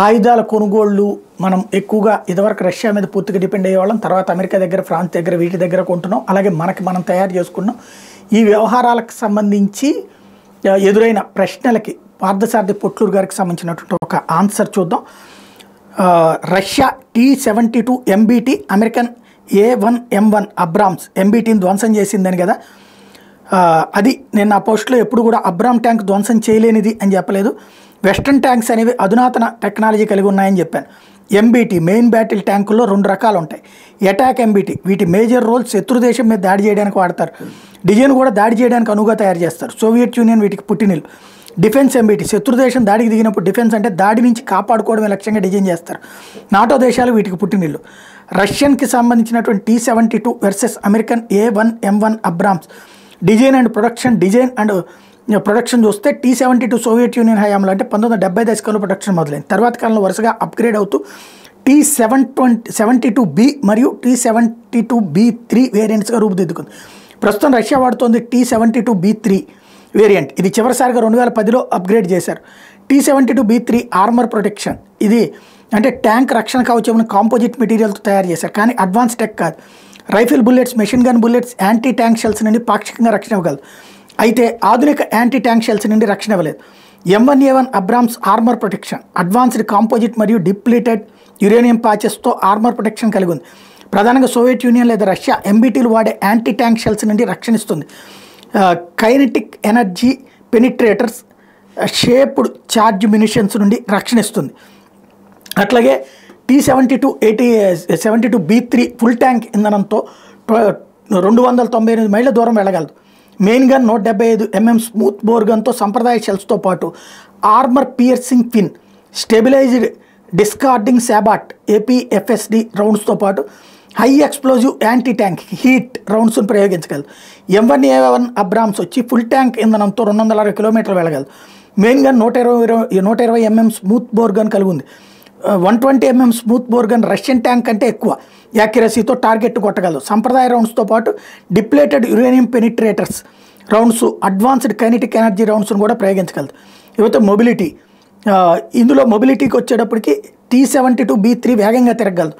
ఆయుధాల కొనుగోళ్లు మనం ఎక్కువగా ఇదివరకు రష్యా మీద పూర్తిగా డిపెండ్ అయ్యేవాళ్ళం. తర్వాత అమెరికా దగ్గర, ఫ్రాన్స్ దగ్గర, వీటి దగ్గర కొంటున్నాం. అలాగే మనం తయారు చేసుకున్నాం. ఈ వ్యవహారాలకు సంబంధించి ఎదురైన ప్రశ్నలకి పార్థసారథి పొట్లూరు గారికి సంబంధించినటువంటి ఒక ఆన్సర్ చూద్దాం. Russia T-72 MBT American A1M1 Abrams MBTని ధ్వంసం చేసిందని కదా. అది నేను ఆ పోస్ట్లో ఎప్పుడు కూడా అబ్రామ్ ట్యాంక్ ధ్వంసం చేయలేనిది అని చెప్పలేదు. వెస్టర్న్ ట్యాంక్స్ అనేవి అధునాతన టెక్నాలజీ కలిగి ఉన్నాయని చెప్పాను. MBT మెయిన్ బ్యాటిల్ ట్యాంకుల్లో 2 రకాలు ఉంటాయి. అటాక్ MBT వీటి మేజర్ రోల్ శత్రు దేశం మీద దాడి చేయడానికి వాడతారు. డిజైన్ కూడా దాడి చేయడానికి అనువుగా తయారు చేస్తారు. సోవియట్ యూనియన్ వీటికి పుట్టినిల్లు. డిఫెన్స్ MBT శత్రు దేశం దాడికి దిగినప్పుడు డిఫెన్స్ అంటే దాడి నుంచి కాపాడుకోవడమే లక్ష్యంగా డిజైన్ చేస్తారు. నాటో దేశాలు వీటికి పుట్టినిల్లు. రష్యన్కి సంబంధించినటువంటి T-72 versus American A1M1 Abrams design and production చూస్తే T-72 సోవియట్ యూనియన్ హయాంలో అంటే 1970 దశకంలో ప్రొడక్షన్ మొదలైంది. తర్వాత కాలంలో వరుసగా అప్గ్రేడ్ అవుతూ T-72B మరియు T-72B3 వేరియంట్స్గా రూపుదిద్దుకుంది. ప్రస్తుతం రష్యా వాడుతోంది T-72B3 వేరియంట్. ఇది చివరిసారిగా 2010లో అప్గ్రేడ్ చేశారు. T-72B3 ఆర్మర్ ప్రొటెక్షన్, ఇది అంటే ట్యాంక్ రక్షణ కవచం కాంపోజిట్ మెటీరియల్తో తయారు చేశారు. కానీ అడ్వాన్స్ టెక్ కాదు. Rifle bullets, machine gun bullets, anti tank shells నుండి పాక్షికంగా రక్షణ ఇవ్వగలదు. అయితే ఆధునిక యాంటీ ట్యాంక్ షెల్స్ నుండి రక్షణ ఇవ్వలేదు. M1A1 Abrams armour protection advanced composite మరియు డిప్లీటెడ్ యురేనియం ప్యాచెస్తో ఆర్మర్ ప్రొటెక్షన్ కలిగి ఉంది. ప్రధానంగా సోవియట్ యూనియన్ లేదా రష్యా MBTలు వాడే యాంటీ ట్యాంక్ షెల్స్ నుండి రక్షణ ఇస్తుంది. Kinetic energy penetrators, shaped charge munitions నుండి రక్షణ ఇస్తుంది. అట్లాగే T-72B3 ఫుల్ ట్యాంక్ ఇంధనంతో 298 మైళ్ళ దూరం వెళ్ళగలదు. Main gun 175 mm smooth bore గన్తో సంప్రదాయ షెల్స్తో పాటు armour piercing fin, stabilised discarding sabot APFSD రౌండ్స్తో పాటు high explosive anti tank heat రౌండ్స్ను ప్రయోగించగలదు. M1A1 అబ్రామ్స్ వచ్చి ఫుల్ ట్యాంక్ ఇంధనంతో 260 కిలోమీటర్లు వెళ్ళగలదు. Main gun 120 mm smooth bore gun కలిగి ఉంది. 120 mm smooth bore gun Russian tank కంటే ఎక్కువ యాక్యురసీతో టార్గెట్ కొట్టగలదు. సంప్రదాయ రౌండ్స్తో పాటు depleted uranium penetrators rounds, advanced kinetic energy రౌండ్స్ను కూడా ప్రయోగించగలదు. ఇవైతే మొబిలిటీ, ఇందులో మొబిలిటీకి వచ్చేటప్పటికి T-72B3 వేగంగా తిరగలదు.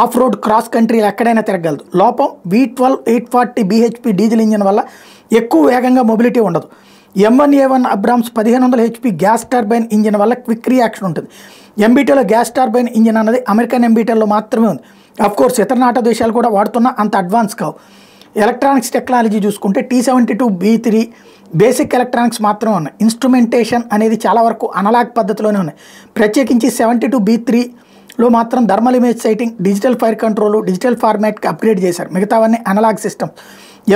ఆఫ్ రోడ్, క్రాస్ కంట్రీలు ఎక్కడైనా తిరగలదు. లోపం V12 840 bhp డీజిల్ ఇంజిన్ వల్ల ఎక్కువ వేగంగా మొబిలిటీ ఉండదు. M1A1 Abrams 1500 HP gas turbine engine వల్ల క్విక్ రియాక్షన్ ఉంటుంది. MBTలో గ్యాస్ టర్బైన్ ఇంజిన్ అన్నది అమెరికన్ MBTలో మాత్రమే ఉంది. అఫ్కోర్స్ ఇతర నాటో దేశాలు కూడా వాడుతున్నా అంత అడ్వాన్స్ కావు. ఎలక్ట్రానిక్స్ టెక్నాలజీ చూసుకుంటే T-72B3 బేసిక్ ఎలక్ట్రానిక్స్ మాత్రమే ఉన్నాయి. ఇన్స్ట్రుమెంటేషన్ అనేది చాలా వరకు అనలాగ్ పద్ధతిలోనే ఉన్నాయి. ప్రత్యేకించి 72B3లో మాత్రం thermal image sighting, digital fire control, digital ఫార్మాట్కి అప్గ్రేడ్ చేశారు. మిగతావన్నీ అనలాగ్ సిస్టమ్స్.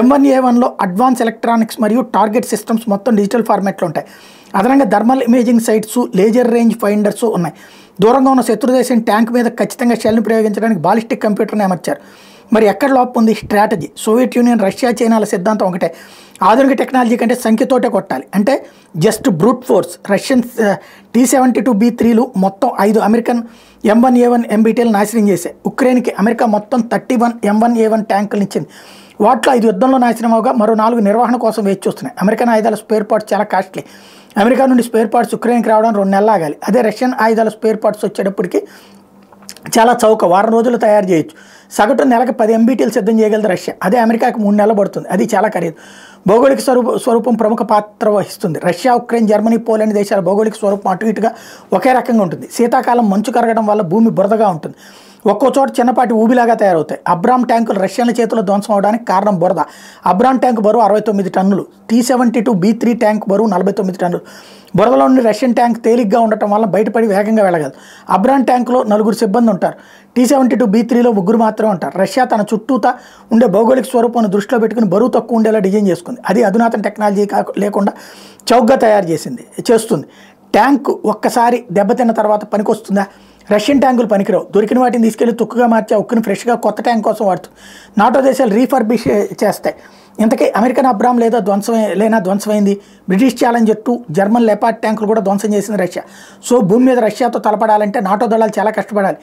M1A1లో అడ్వాన్స్ ఎలక్ట్రానిక్స్ మరియు టార్గెట్ సిస్టమ్స్ మొత్తం డిజిటల్ ఫార్మాట్లో ఉంటాయి. అదనంగా thermal imaging sights, laser range finders ఉన్నాయి. దూరంగా ఉన్న శత్రుదేశం ట్యాంక్ మీద ఖచ్చితంగా షెల్ని ప్రయోగించడానికి బాలిస్టిక్ కంప్యూటర్ని అమర్చారు. మరి ఎక్కడ లోపం ఉంది? స్ట్రాటజీ. సోవియట్ యూనియన్, రష్యా, చైనాల సిద్ధాంతం ఒకటే, ఆధునిక టెక్నాలజీ కంటే సంఖ్యతోటే కొట్టాలి, అంటే జస్ట్ బ్రూట్ ఫోర్స్. రష్యన్ T-72B3లు మొత్తం 5 అమెరికన్ M1A1 MBTలు నాశనం చేశాయి. ఉక్రెయిన్కి అమెరికా మొత్తం 31 M1A1 ట్యాంకులను ఇచ్చింది. వాటిలో 5 యుద్ధంలో నాశనం అవగా మరో 4 నిర్వహణ కోసం వేచి చూస్తున్నాయి. అమెరికన్ ఆయుధాల స్పేర్ పార్ట్స్ చాలా కాస్ట్లీ. అమెరికా నుండి స్పేర్ పార్ట్స్ ఉక్రెయిన్కి రావడం 2 నెలలు ఆగాలి. అదే రష్యన్ ఆయుధాల స్పేర్ పార్ట్స్ వచ్చేటప్పటికి చాలా చౌక, వారం రోజులు తయారు చేయొచ్చు. సగటు నెలకు 10 MBTలు సిద్ధం చేయగలదు రష్యా. అదే అమెరికాకి 3 నెలలు పడుతుంది. అది చాలా ఖరీదు. భౌగోళిక స్వరూపం ప్రముఖ పాత్ర వహిస్తుంది. రష్యా, ఉక్రెయిన్, జర్మనీ, పోలాండ్ దేశాల భౌగోళిక స్వరూపం అటు ఇటుగా ఒకే రకంగా ఉంటుంది. శీతాకాలం మంచు కరగడం వల్ల భూమి బురదగా ఉంటుంది. ఒక్కో చోట చిన్నపాటి ఊబిలాగా తయారవుతాయి. అబ్రామ్ ట్యాంకులు రష్యన్ల చేతిలో ధ్వంసం అవడానికి కారణం బురద. అబ్రామ్ ట్యాంక్ బరువు 69 టన్నులు. T-72B3 ట్యాంక్ బరువు 49 టన్నులు. బురదలో నుండి రష్యన్ ట్యాంక్ తేలిగ్గా ఉండటం వల్ల బయటపడి వేగంగా వెళ్ళగలదు. అబ్రామ్ ట్యాంకులో 4 సిబ్బంది ఉంటారు. T-72B3లో 3 మాత్రమే ఉంటారు. రష్యా తన చుట్టూతా ఉండే భౌగోళిక స్వరూపాన్ని దృష్టిలో పెట్టుకుని బరువు తక్కువ ఉండేలా డిజైన్ చేసుకుంది. అది అధునాతన టెక్నాలజీ లేకుండా చౌకగా చేస్తుంది. ట్యాంకు ఒక్కసారి దెబ్బతిన్న తర్వాత పనికొస్తుందా? రష్యన్ ట్యాంకులు పనికిరావు. దొరికిన వాటిని తీసుకెళ్లి తుక్కుగా మార్చి ఆ ఉక్కుని ఫ్రెష్గా కొత్త ట్యాంక్ కోసం వాడుతుంది. నాటో దేశాలు రీఫర్బిష్ చేస్తాయి. ఇంతకీ అమెరికన్ అబ్రామ్ ధ్వంసమైంది. బ్రిటిష్ ఛాలెంజర్ 2, జర్మన్ లెపార్డ్ ట్యాంకులు కూడా ధ్వంసం చేసింది రష్యా. సో భూమి మీద రష్యాతో తలపడాలంటే నాటో దళాలు చాలా కష్టపడాలి.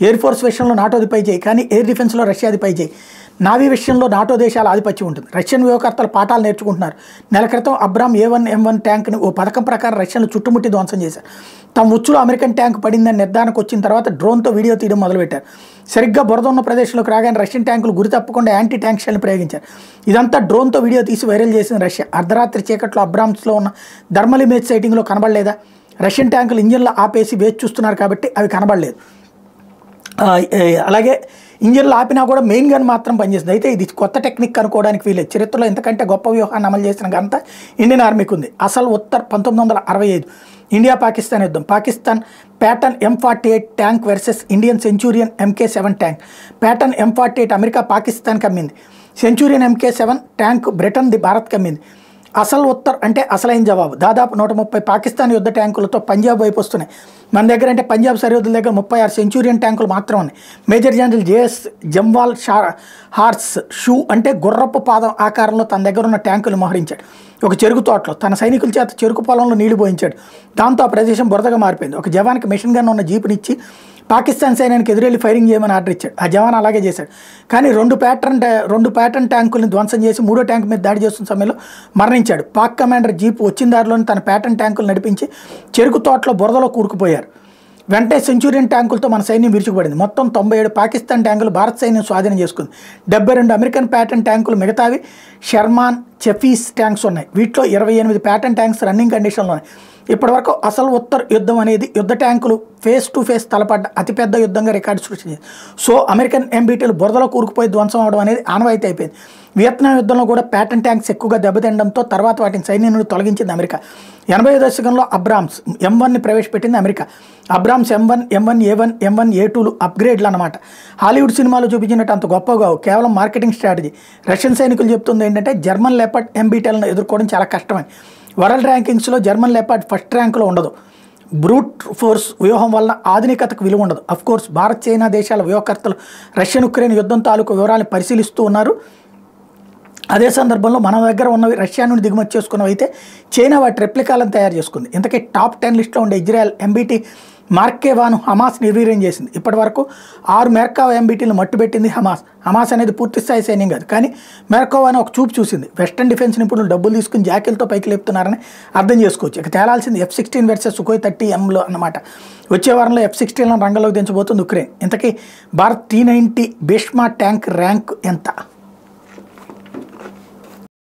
ఎయిర్ ఫోర్స్ విషయంలో నాటోది పై చేయి, కానీ ఎయిర్ డిఫెన్స్లో రష్యాది పై చేయి. నావీ విషయంలో నాటో దేశాల ఆధిపత్యం ఉంటుంది. రష్యన్ వ్యూహకర్తలు పాఠాలు నేర్చుకుంటున్నారు. నెల క్రితం అబ్రామ్ A1 M1 ట్యాంక్ని ఓ పథకం ప్రకారం రష్యన్లు చుట్టుముట్టి ధ్వంసం చేశారు. తమ ఉచ్చులో అమెరికన్ ట్యాంక్ పడిందని నిర్ధారణకు వచ్చిన తర్వాత డ్రోన్తో వీడియో తీయడం మొదలుపెట్టారు. సరిగ్గా బురద ఉన్న ప్రదేశంలోకి రాగానే రష్యన్ ట్యాంకులు గురి తప్పకుండా యాంటీ ట్యాంక్ షెల్ని ప్రయోగించారు. ఇదంతా డ్రోన్తో వీడియో తీసి వైరల్ చేసిన రష్యా. అర్ధరాత్రి చీకట్లో అబ్రామ్స్లో ఉన్న థర్మల్ ఇమేజ్ సైటింగ్లో కనబడలేదా? రష్యన్ ట్యాంకులు ఇంజిన్లు ఆపేసి వేచి చూస్తున్నారు కాబట్టి అవి కనబడలేదు. అలాగే ఇంజిన్లు ఆపినా కూడా మెయిన్ గన్ మాత్రం పనిచేస్తుంది. అయితే ఇది కొత్త టెక్నిక్ అనుకోవడానికి వీలేదు. చరిత్రలో ఇంతకంటే గొప్ప వ్యూహాన్ని అమలు చేసిన ఘనత ఇండియన్ ఆర్మీకి ఉంది. అసలు ఉత్తర్ 1965 ఇండియా పాకిస్తాన్ యుద్ధం. Pakistan pattern M48 tank versus Indian Centurion MK7 tank. Pattern M48 America పాకిస్తాన్కి అమ్మింది. సెంచూరియన్ MK7 ట్యాంక్ బ్రిటన్ది భారత్కి అమ్మింది. అసలు ఉత్తర్ అంటే అసలైన జవాబు. దాదాపు 130 పాకిస్తాన్ యుద్ధ ట్యాంకులతో పంజాబ్ వైపు వస్తున్నాయి. మన దగ్గర అంటే పంజాబ్ సరిహద్దుల దగ్గర 36 సెంచూరియన్ ట్యాంకులు మాత్రం ఉన్నాయి. Major general JS Jamwal horse shoe అంటే గుర్రపు పాదం ఆకారంలో తన దగ్గర ఉన్న ట్యాంకులు మోహరించాడు. ఒక చెరుకు తోటలో తన సైనికుల చేత చెరుకు పొలంలో నీళ్లు పోయించాడు. దాంతో ఆ ప్రదేశం బురదగా మారిపోయింది. ఒక జవాన్కి మిషన్ గన్ ఉన్న జీపునిచ్చి పాకిస్తాన్ సైన్యానికి ఎదురెళ్ళి ఫైరింగ్ చేయమని ఆర్డర్ ఇచ్చాడు. ఆ జవాన్ అలాగే చేశాడు. కానీ రెండు ప్యాటర్న్ ట్యాంకుల్ని ధ్వంసం చేసి మూడో ట్యాంక్ మీద దాడి చేస్తున్న సమయంలో మరణించాడు. పాక్ కమాండర్ జీప్ వచ్చిన దారిలోని తన ప్యాటర్న్ ట్యాంకులు నడిపించి చెరుకు తోటలో బురదలో కూరుకుపోయారు. వెంటనే సెంచూరియన్ ట్యాంకులతో మన సైన్యం విరుచుకుపడింది. మొత్తం 97 పాకిస్తాన్ ట్యాంకులు భారత సైన్యం స్వాధీనం చేసుకుంది. 72 అమెరికన్ ప్యాటర్న్ ట్యాంకులు, మిగతావి షెర్మాన్ చెఫీస్ ట్యాంక్స్ ఉన్నాయి. వీటిలో 28 ప్యాటర్న్ ట్యాంక్స్ రన్నింగ్ కండిషన్లో ఉన్నాయి. ఇప్పటివరకు అసలు ఉత్తర్ యుద్ధం అనేది యుద్ధ ట్యాంకులు ఫేస్ టు ఫేస్ తలపడ్డ అతిపెద్ద యుద్ధంగా రికార్డు సృష్టించింది. సో అమెరికన్ MBTలు బురదలో కూరుకుపోయి ధ్వంసం అవడం అనేది ఆనవాయితీ అయిపోయింది. వియత్నాం యుద్ధంలో కూడా ప్యాటర్న్ ట్యాంక్స్ ఎక్కువగా దెబ్బతినడంతో తర్వాత వాటిని సైన్యం నుండి తొలగించింది అమెరికా. 80వ దశకంలో అబ్రామ్స్ M1ని ప్రవేశపెట్టింది America. Abrams M1, M1 A1, M1 A2లు అప్గ్రేడ్లు అన్నమాట. హాలీవుడ్ సినిమాలో చూపించినట్టు అంత గొప్పగా కేవలం మార్కెటింగ్ స్ట్రాటజీ. రష్యన్ సైనికులు చెప్తుంది ఏంటంటే జర్మన్ లెపర్డ్ MBTలను ఎదుర్కోవడం చాలా కష్టమని. వరల్డ్ ర్యాంకింగ్స్లో జర్మన్ లెపర్డ్ ఫస్ట్ ర్యాంకులో ఉండదు. బ్రూట్ ఫోర్స్ వ్యూహం వల్ల ఆధునికతకు విలువ ఉండదు. అఫ్కోర్స్ భారత్, చైనా దేశాల వ్యూహకర్తలు రష్యన్ ఉక్రెయిన్ యుద్ధం తాలూకు వివరాలను పరిశీలిస్తూ ఉన్నారు. అదే సందర్భంలో మన దగ్గర ఉన్నవి రష్యా నుండి దిగుమతి చేసుకున్నవి అయితే చైనా వాటి రెప్లికాలను తయారు చేసుకుంది. ఇంతకీ టాప్ 10 లిస్టులో ఉండే ఇజ్రాయెల్ MBT మార్కేవాను హమాస్ నిర్వీర్యం చేసింది. ఇప్పటి వరకు 6 మెర్కావా MBTలను మట్టుబెట్టింది హమాస్. హమాస్ అనేది పూర్తిస్థాయి సైన్యం కాదు, కానీ మెర్కావాను ఒక చూపు చూసింది. వెస్టర్న్ డిఫెన్స్ నిపుణులు డబ్బులు తీసుకుని జాకీలతో పైకి లేపుతున్నారని అర్థం చేసుకోవచ్చు. ఇక తేలాల్సింది F-16 వర్సెస్ Sukhoi 30Mలో అన్నమాట. వచ్చే వారంలో F-16లను రంగంలోకి దించబోతుంది ఉక్రెయిన్. ఇంతకీ Bharat T-90 Bhishma tank rank ఎంత?